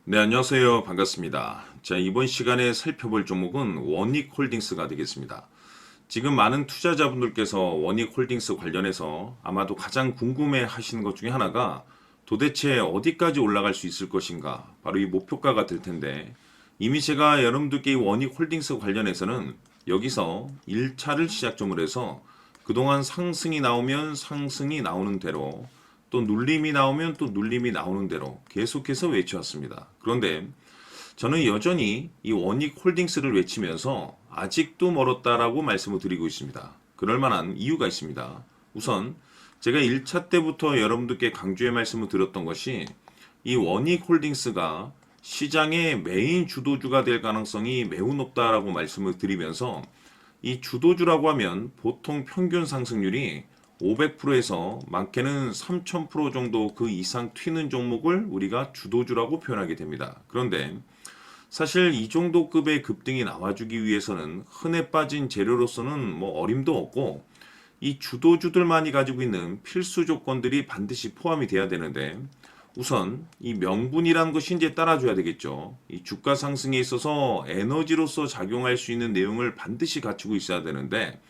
네, 안녕하세요. 반갑습니다. 자, 이번 시간에 살펴볼 종목은 원익홀딩스가 되겠습니다. 지금 많은 투자자분들께서 원익홀딩스 관련해서 아마도 가장 궁금해 하시는 것 중에 하나가 도대체 어디까지 올라갈 수 있을 것인가? 바로 이 목표가가 될 텐데, 이미 제가 여러분들께 이 원익홀딩스 관련해서는 여기서 1차를 시작점으로 해서 그동안 상승이 나오면 상승이 나오는 대로, 또 눌림이 나오면 또 눌림이 나오는 대로 계속해서 외쳐왔습니다. 그런데 저는 여전히 이 원익홀딩스를 외치면서 아직도 멀었다라고 말씀을 드리고 있습니다. 그럴 만한 이유가 있습니다. 우선 제가 1차 때부터 여러분들께 강조의 말씀을 드렸던 것이 이 원익홀딩스가 시장의 메인 주도주가 될 가능성이 매우 높다라고 말씀을 드리면서, 이 주도주라고 하면 보통 평균 상승률이 500%에서 많게는 3000% 정도 그 이상 튀는 종목을 우리가 주도주라고 표현하게 됩니다. 그런데 사실 이 정도 급의 급등이 나와주기 위해서는 흔해 빠진 재료로서는 어림도 없고, 이 주도주들만이 가지고 있는 필수 조건들이 반드시 포함이 돼야 되는데, 우선 이 명분이라는 것이 이제 따라줘야 되겠죠. 이 주가 상승에 있어서 에너지로서 작용할 수 있는 내용을 반드시 갖추고 있어야 되는데,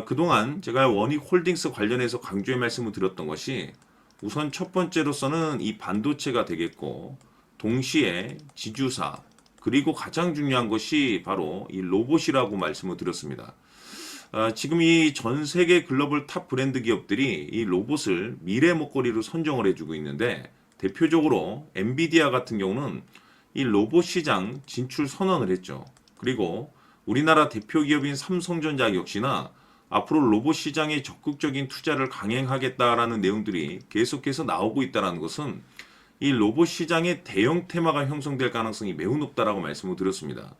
그동안 제가 원익홀딩스 관련해서 강조의 말씀을 드렸던 것이 우선 첫 번째로서는 이 반도체가 되겠고, 동시에 지주사, 그리고 가장 중요한 것이 바로 이 로봇이라고 말씀을 드렸습니다. 지금 이 전 세계 글로벌 탑 브랜드 기업들이 이 로봇을 미래 먹거리로 선정을 해주고 있는데, 대표적으로 엔비디아 같은 경우는 이 로봇 시장 진출 선언을 했죠. 그리고 우리나라 대표 기업인 삼성전자 역시나 앞으로 로봇 시장에 적극적인 투자를 강행하겠다라는 내용들이 계속해서 나오고 있다는 것은 이 로봇 시장의 대형 테마가 형성될 가능성이 매우 높다라고 말씀을 드렸습니다.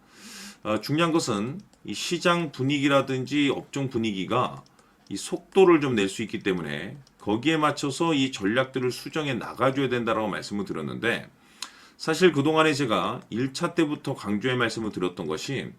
중요한 것은 이 시장 분위기라든지 업종 분위기가 이 속도를 좀 낼 수 있기 때문에 거기에 맞춰서 이 전략들을 수정해 나가줘야 된다라고 말씀을 드렸는데, 사실 그동안에 제가 1차 때부터 강조의 말씀을 드렸던 것이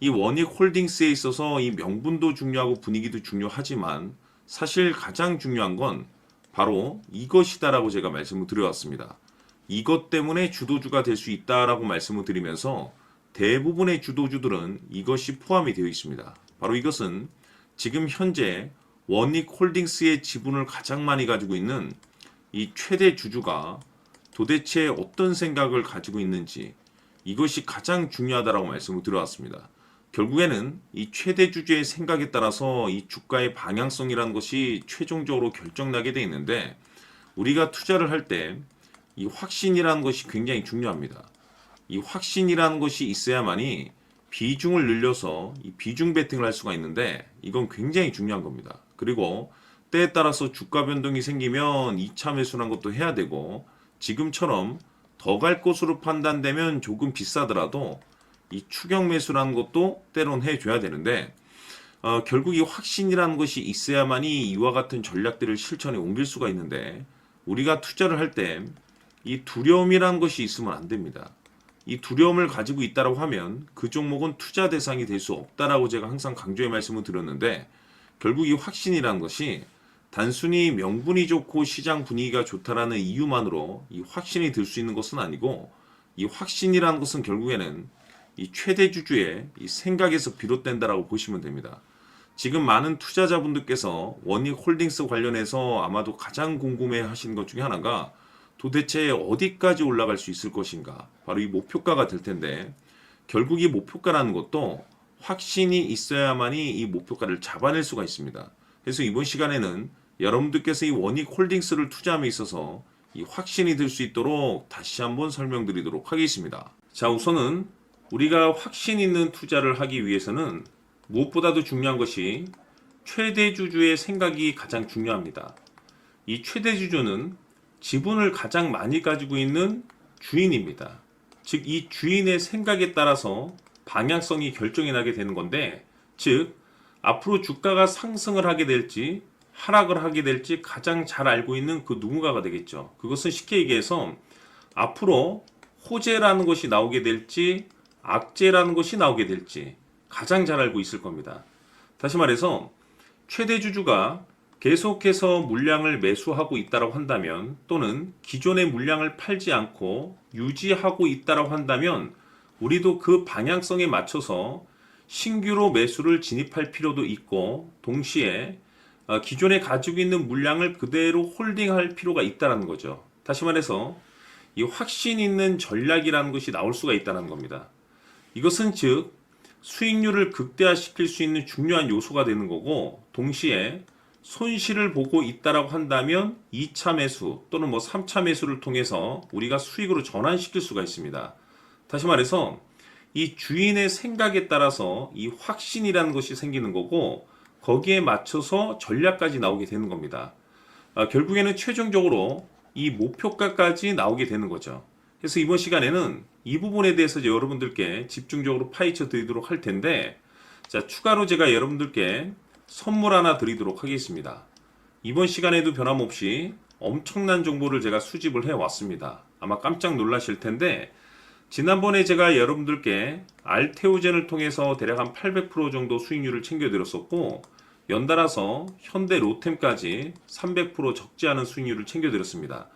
이 원익홀딩스에 있어서 이 명분도 중요하고 분위기도 중요하지만 사실 가장 중요한 건 바로 이것이다라고 제가 말씀을 드려왔습니다. 이것 때문에 주도주가 될 수 있다라고 말씀을 드리면서 대부분의 주도주들은 이것이 포함이 되어 있습니다. 바로 이것은 지금 현재 원익홀딩스의 지분을 가장 많이 가지고 있는 이 최대 주주가 도대체 어떤 생각을 가지고 있는지, 이것이 가장 중요하다라고 말씀을 드려왔습니다. 결국에는 이 최대 주주의 생각에 따라서 이 주가의 방향성이라는 것이 최종적으로 결정나게 돼 있는데, 우리가 투자를 할 때 이 확신이라는 것이 굉장히 중요합니다. 이 확신이라는 것이 있어야만이 비중을 늘려서 이 비중 베팅을 할 수가 있는데, 이건 굉장히 중요한 겁니다. 그리고 때에 따라서 주가 변동이 생기면 2차 매수라는 것도 해야 되고, 지금처럼 더 갈 것으로 판단되면 조금 비싸더라도 이 추격 매수라는 것도 때론 해줘야 되는데, 결국 이 확신이라는 것이 있어야만이 이와 같은 전략들을 실천에 옮길 수가 있는데, 우리가 투자를 할 때 이 두려움이라는 것이 있으면 안 됩니다. 이 두려움을 가지고 있다라고 하면 그 종목은 투자 대상이 될 수 없다라고 제가 항상 강조의 말씀을 드렸는데, 결국 이 확신이라는 것이 단순히 명분이 좋고 시장 분위기가 좋다라는 이유만으로 이 확신이 들 수 있는 것은 아니고, 이 확신이라는 것은 결국에는 이 최대 주주의 이 생각에서 비롯된다라고 보시면 됩니다. 지금 많은 투자자분들께서 원익홀딩스 관련해서 아마도 가장 궁금해 하시는 것 중에 하나가 도대체 어디까지 올라갈 수 있을 것인가, 바로 이 목표가가 될 텐데, 결국 이 목표가라는 것도 확신이 있어야만이 이 목표가를 잡아낼 수가 있습니다. 그래서 이번 시간에는 여러분들께서 이 원익홀딩스를 투자함에 있어서 이 확신이 들 수 있도록 다시 한번 설명드리도록 하겠습니다. 자, 우선은 우리가 확신 있는 투자를 하기 위해서는 무엇보다도 중요한 것이 최대 주주의 생각이 가장 중요합니다. 이 최대 주주는 지분을 가장 많이 가지고 있는 주인입니다. 즉, 이 주인의 생각에 따라서 방향성이 결정이 나게 되는 건데, 즉 앞으로 주가가 상승을 하게 될지 하락을 하게 될지 가장 잘 알고 있는 그 누군가가 되겠죠. 그것은 쉽게 얘기해서 앞으로 호재라는 것이 나오게 될지 악재라는 것이 나오게 될지 가장 잘 알고 있을 겁니다. 다시 말해서 최대 주주가 계속해서 물량을 매수하고 있다고 한다면 또는 기존의 물량을 팔지 않고 유지하고 있다고 한다면 우리도 그 방향성에 맞춰서 신규로 매수를 진입할 필요도 있고 동시에 기존에 가지고 있는 물량을 그대로 홀딩할 필요가 있다는 거죠. 다시 말해서 이 확신 있는 전략이라는 것이 나올 수가 있다는 겁니다. 이것은 즉 수익률을 극대화시킬 수 있는 중요한 요소가 되는 거고 동시에 손실을 보고 있다라고 한다면 2차 매수 또는 3차 매수를 통해서 우리가 수익으로 전환시킬 수가 있습니다. 다시 말해서 이 주인의 생각에 따라서 이 확신이라는 것이 생기는 거고 거기에 맞춰서 전략까지 나오게 되는 겁니다. 결국에는 최종적으로 이 목표가까지 나오게 되는 거죠. 그래서 이번 시간에는 이 부분에 대해서 이제 여러분들께 집중적으로 파헤쳐 드리도록 할 텐데, 자, 추가로 제가 여러분들께 선물 하나 드리도록 하겠습니다. 이번 시간에도 변함없이 엄청난 정보를 제가 수집을 해 왔습니다. 아마 깜짝 놀라실 텐데, 지난번에 제가 여러분들께 알테오젠을 통해서 대략 한 800% 정도 수익률을 챙겨드렸었고, 연달아서 현대 로템까지 300% 적지 않은 수익률을 챙겨드렸습니다.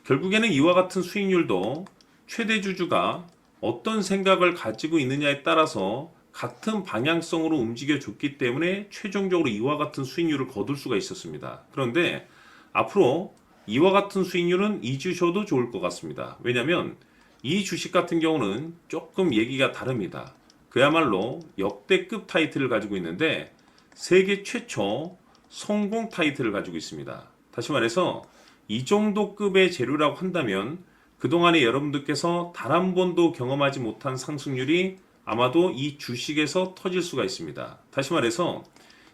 결국에는 이와 같은 수익률도 최대 주주가 어떤 생각을 가지고 있느냐에 따라서 같은 방향성으로 움직여줬기 때문에 최종적으로 이와 같은 수익률을 거둘 수가 있었습니다. 그런데 앞으로 이와 같은 수익률은 잊으셔도 좋을 것 같습니다. 왜냐하면 이 주식 같은 경우는 조금 얘기가 다릅니다. 그야말로 역대급 타이틀을 가지고 있는데 세계 최초 성공 타이틀을 가지고 있습니다. 다시 말해서 이 정도 급의 재료라고 한다면 그동안에 여러분들께서 단 한 번도 경험하지 못한 상승률이 아마도 이 주식에서 터질 수가 있습니다. 다시 말해서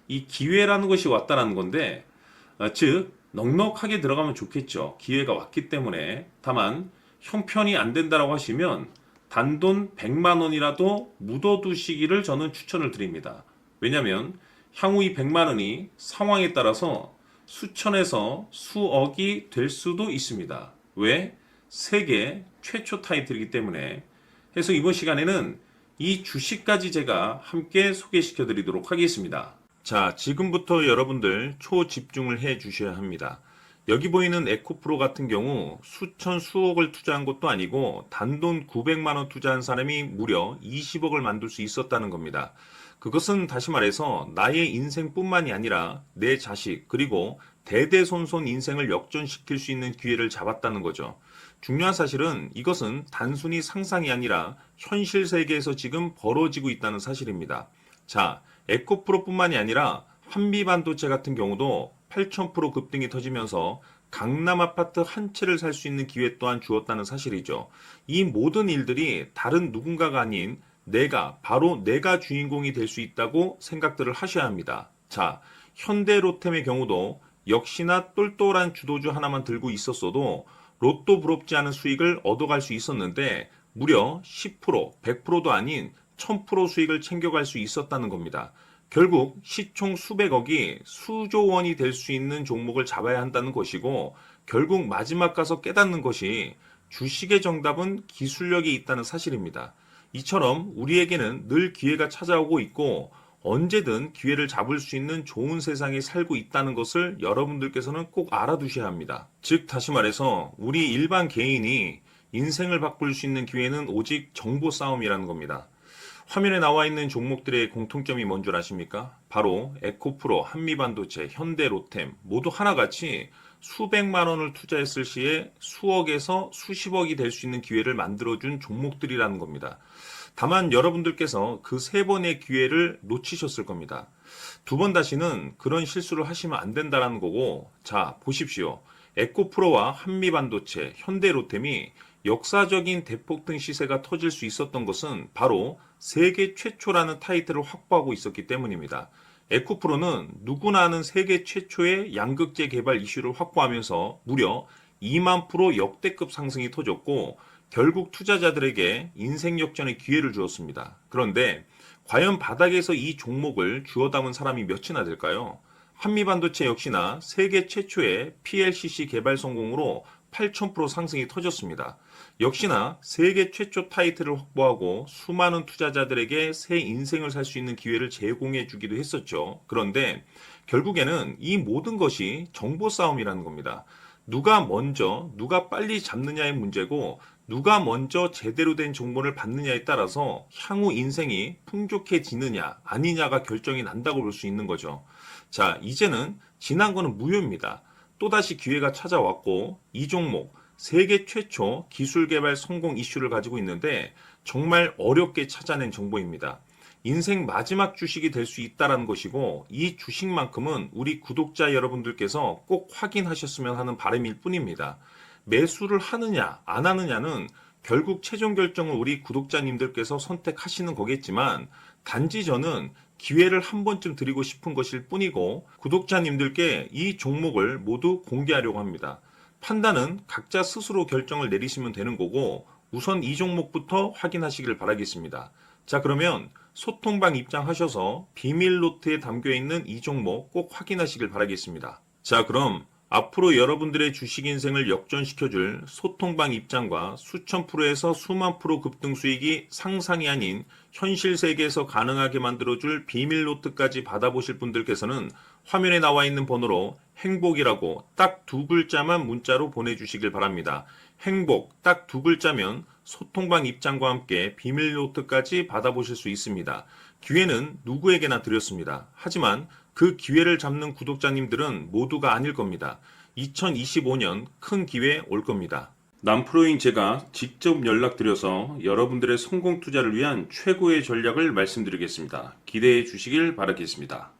이 기회라는 것이 왔다는 건데 즉 넉넉하게 들어가면 좋겠죠. 기회가 왔기 때문에. 다만 형편이 안 된다라고 하시면 단돈 100만 원이라도 묻어두시기를 저는 추천을 드립니다. 왜냐하면 향후 이 100만 원이 상황에 따라서 수천에서 수억이 될 수도 있습니다. 왜? 세계 최초 타이틀이기 때문에. 해서 이번 시간에는 이 주식까지 제가 함께 소개시켜 드리도록 하겠습니다. 자, 지금부터 여러분들 초집중을 해 주셔야 합니다. 여기 보이는 에코프로 같은 경우 수천 수억을 투자한 것도 아니고 단돈 900만 원 투자한 사람이 무려 20억을 만들 수 있었다는 겁니다. 그것은 다시 말해서 나의 인생뿐만이 아니라 내 자식 그리고 대대손손 인생을 역전시킬 수 있는 기회를 잡았다는 거죠. 중요한 사실은 이것은 단순히 상상이 아니라 현실 세계에서 지금 벌어지고 있다는 사실입니다. 자, 에코프로뿐만이 아니라 한미반도체 같은 경우도 8,000% 급등이 터지면서 강남 아파트 한 채를 살 수 있는 기회 또한 주었다는 사실이죠. 이 모든 일들이 다른 누군가가 아닌 바로 내가 주인공이 될 수 있다고 생각들을 하셔야 합니다. 자, 현대로템의 경우도 역시나 똘똘한 주도주 하나만 들고 있었어도 로또 부럽지 않은 수익을 얻어갈 수 있었는데 무려 10%, 100%도 아닌 1000% 수익을 챙겨갈 수 있었다는 겁니다. 결국 시총 수백억이 수조 원이 될 수 있는 종목을 잡아야 한다는 것이고 결국 마지막 가서 깨닫는 것이 주식의 정답은 기술력이 있다는 사실입니다. 이처럼 우리에게는 늘 기회가 찾아오고 있고 언제든 기회를 잡을 수 있는 좋은 세상에 살고 있다는 것을 여러분들께서는 꼭 알아두셔야 합니다. 즉 다시 말해서 우리 일반 개인이 인생을 바꿀 수 있는 기회는 오직 정보 싸움이라는 겁니다. 화면에 나와 있는 종목들의 공통점이 뭔 줄 아십니까? 바로 에코프로, 한미반도체, 현대로템 모두 하나같이 수백만 원을 투자했을 시에 수억에서 수십억이 될 수 있는 기회를 만들어준 종목들이라는 겁니다. 다만 여러분들께서 그 세 번의 기회를 놓치셨을 겁니다. 두 번 다시는 그런 실수를 하시면 안 된다는 거고, 자, 보십시오. 에코프로와 한미반도체, 현대로템이 역사적인 대폭등 시세가 터질 수 있었던 것은 바로 세계 최초라는 타이틀을 확보하고 있었기 때문입니다. 에코프로는 누구나 아는 세계 최초의 양극재 개발 이슈를 확보하면서 무려 2만 프로 역대급 상승이 터졌고 결국 투자자들에게 인생 역전의 기회를 주었습니다. 그런데 과연 바닥에서 이 종목을 주워 담은 사람이 몇이나 될까요? 한미반도체 역시나 세계 최초의 PLCC 개발 성공으로 8,000% 상승이 터졌습니다. 역시나 세계 최초 타이틀을 확보하고 수많은 투자자들에게 새 인생을 살 수 있는 기회를 제공해 주기도 했었죠. 그런데 결국에는 이 모든 것이 정보 싸움이라는 겁니다. 누가 먼저, 누가 빨리 잡느냐의 문제고, 누가 먼저 제대로 된 정보를 받느냐에 따라서 향후 인생이 풍족해지느냐, 아니냐가 결정이 난다고 볼 수 있는 거죠. 자, 이제는 지난 거는 무효입니다. 또다시 기회가 찾아왔고, 이 종목, 세계 최초 기술 개발 성공 이슈를 가지고 있는데, 정말 어렵게 찾아낸 정보입니다. 인생 마지막 주식이 될 수 있다는 것이고, 이 주식만큼은 우리 구독자 여러분들께서 꼭 확인하셨으면 하는 바람일 뿐입니다. 매수를 하느냐 안 하느냐는 결국 최종 결정을 우리 구독자님들께서 선택하시는 거겠지만, 단지 저는 기회를 한 번쯤 드리고 싶은 것일 뿐이고, 구독자님들께 이 종목을 모두 공개하려고 합니다. 판단은 각자 스스로 결정을 내리시면 되는 거고, 우선 이 종목부터 확인하시길 바라겠습니다. 자, 그러면 소통방 입장하셔서 비밀 노트에 담겨 있는 이 종목 꼭 확인하시길 바라겠습니다. 자, 그럼 앞으로 여러분들의 주식 인생을 역전시켜줄 소통방 입장과 수천 프로에서 수만 프로 급등 수익이 상상이 아닌 현실 세계에서 가능하게 만들어줄 비밀 노트까지 받아보실 분들께서는 화면에 나와 있는 번호로 행복이라고 딱 두 글자만 문자로 보내주시길 바랍니다. 행복 딱 두 글자면 소통방 입장과 함께 비밀 노트까지 받아보실 수 있습니다. 기회는 누구에게나 드렸습니다. 하지만 그 기회를 잡는 구독자님들은 모두가 아닐 겁니다. 2025년 큰 기회 올 겁니다. 남프로인 제가 직접 연락드려서 여러분들의 성공 투자를 위한 최고의 전략을 말씀드리겠습니다. 기대해 주시길 바라겠습니다.